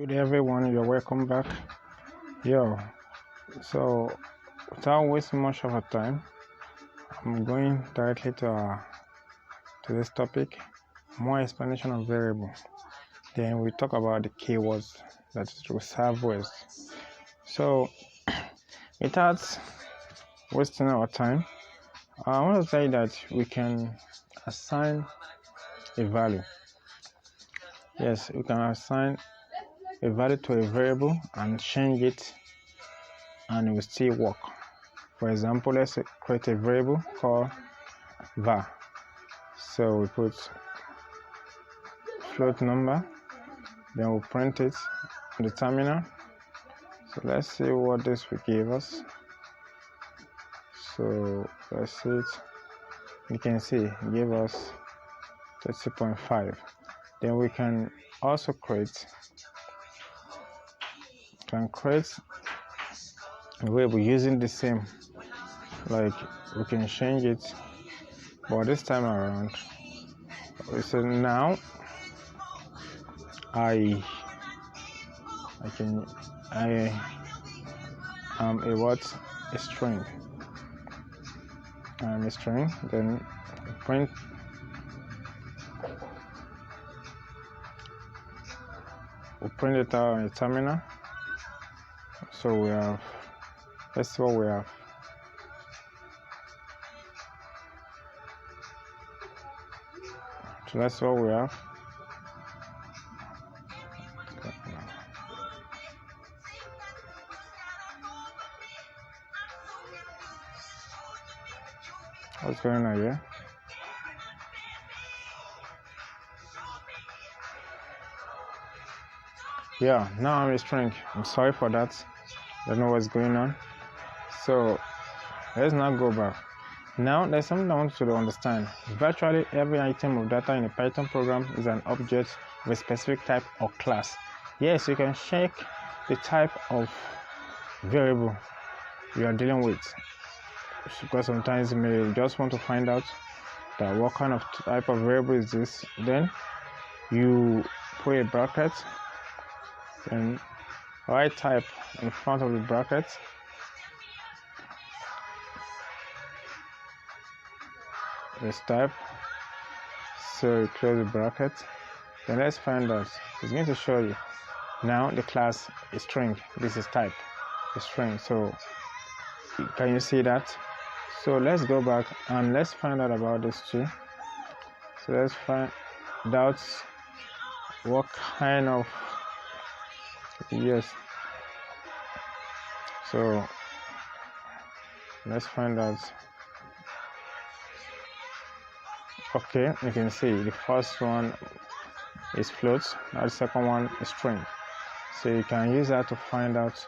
Good day everyone, you're welcome back. So without wasting much of our time, I'm going directly to this topic, more explanation of variable. Then we talk about the keywords, that is reserved words. So without wasting our time, I want to say that we can assign a value. Yes, we can assign a value to a variable and change it, and it will still work. For example, let's create a variable called var. So we put float number, then we'll print it on the terminal. So let's see what this will give us. So let's see it. You can see it gave us 30.5. Then we can also create a variable using the same, like we can change it, but this time around we say now I am a string. I'm a string. Then print we print it out on the terminal. So we have, let's see what we have. So that's what we have. What's going on here? Yeah, now I'm a string. I'm sorry for that. I don't know what's going on. So let's now go back. Now there's something I want you to understand. Virtually every item of data in a Python program is an object of a specific type or class. Yes, you can check the type of variable you are dealing with, because sometimes you may just want to find out that what kind of type of variable is this. Then you put a bracket and write type in front of the bracket. This type. So you close the bracket. Then let's find out. It's going to show you. Now the class is string. This is type, a string. So can you see that? So let's go back and let's find out about this too. So let's find out what kind of, yes. So let's find out. Okay, you can see the first one is float, now the second one is string. So you can use that to find out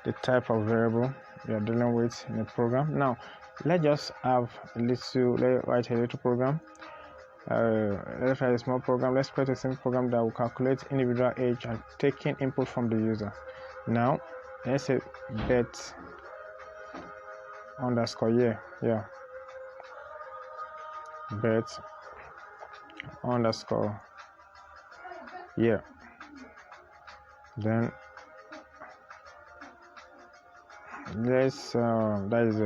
the type of variable you're dealing with in the program. Now let's just have let's write a little program. Let's write a small program. Let's create a simple program that will calculate individual age and taking input from the user. Now let's say bet underscore year. Yeah, bet underscore year. Then let's that is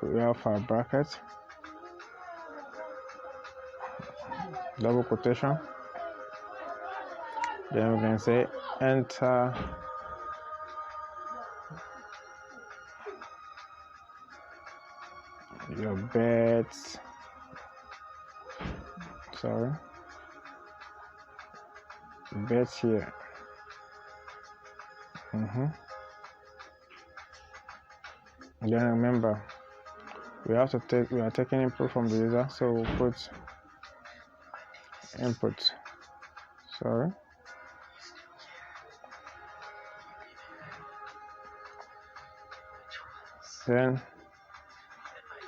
we have our bracket, double quotation. Then we can say enter your bets. Sorry, bets here. Then remember, we are taking input from the user, so we'll put input. Sorry. Then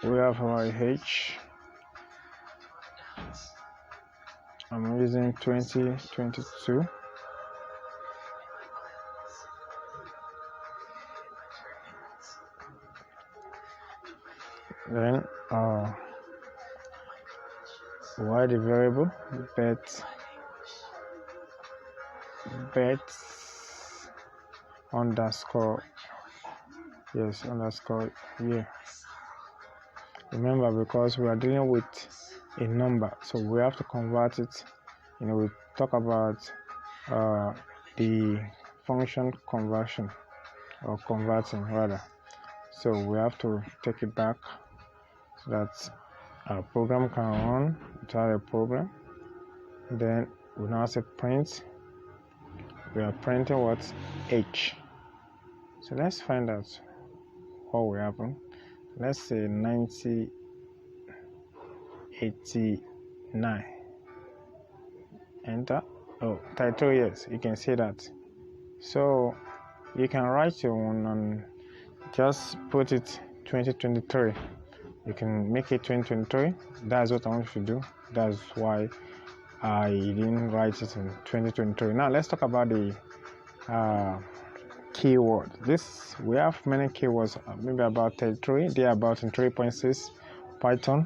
we have our age. I'm using 2022. Then why the variable bet bets underscore, yes, underscore here. Remember, because we are dealing with a number, so we have to convert it. We talk about the function conversion, or converting rather. So we have to take it back so that our program can run without a problem. Then we now say print. We are printing what? H. So let's find out what will happen. Let's say 9089. Enter. Oh, title, yes, you can see that. So you can write your own and just put it 2023. You can make it 2023. That's what I want you to do. That's why I didn't write it in 2023. Now let's talk about the keyword. We have many keywords, maybe about 33. They are about in 3.6 Python,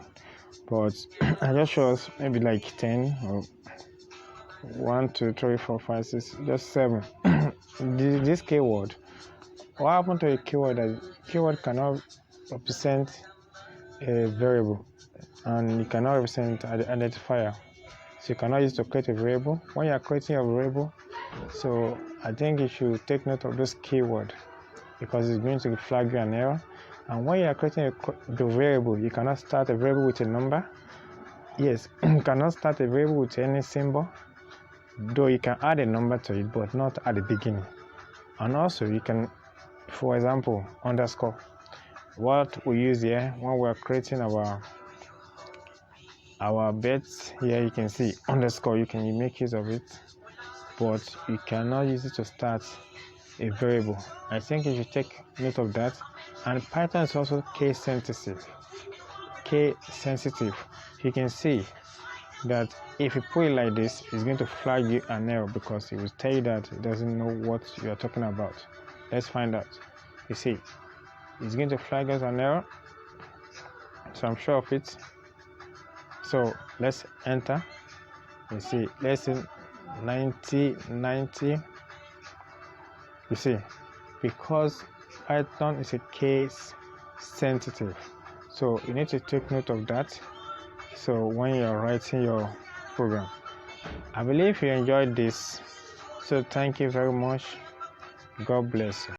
but I just show us maybe like 10 or 1, 2, 3, 4, 5, 6, just 7. This keyword. What happened to a keyword? That keyword cannot represent a variable, and it cannot represent an identifier. So you cannot use to create a variable. When you are creating a variable, so I think you should take note of this keyword, because it's going to flag you an error. And when you are creating the variable, you cannot start a variable with a number. Yes, you cannot start a variable with any symbol, though you can add a number to it, but not at the beginning. And also you can, for example, underscore. What we use here when we are creating our bets, here you can see underscore. You can make use of it, but you cannot use it to start a variable. I think you should take note of that. And Python is also case sensitive. You can see that if you put it like this, it's going to flag you an error, because it will tell you that it doesn't know what you are talking about. Let's find out. You see, it's going to flag us an error, so I'm sure of it. So let's enter. You see, let's say 90. You see, because Python is a case sensitive, so you need to take note of that. So when you're writing your program, I believe you enjoyed this. So thank you very much. God bless you.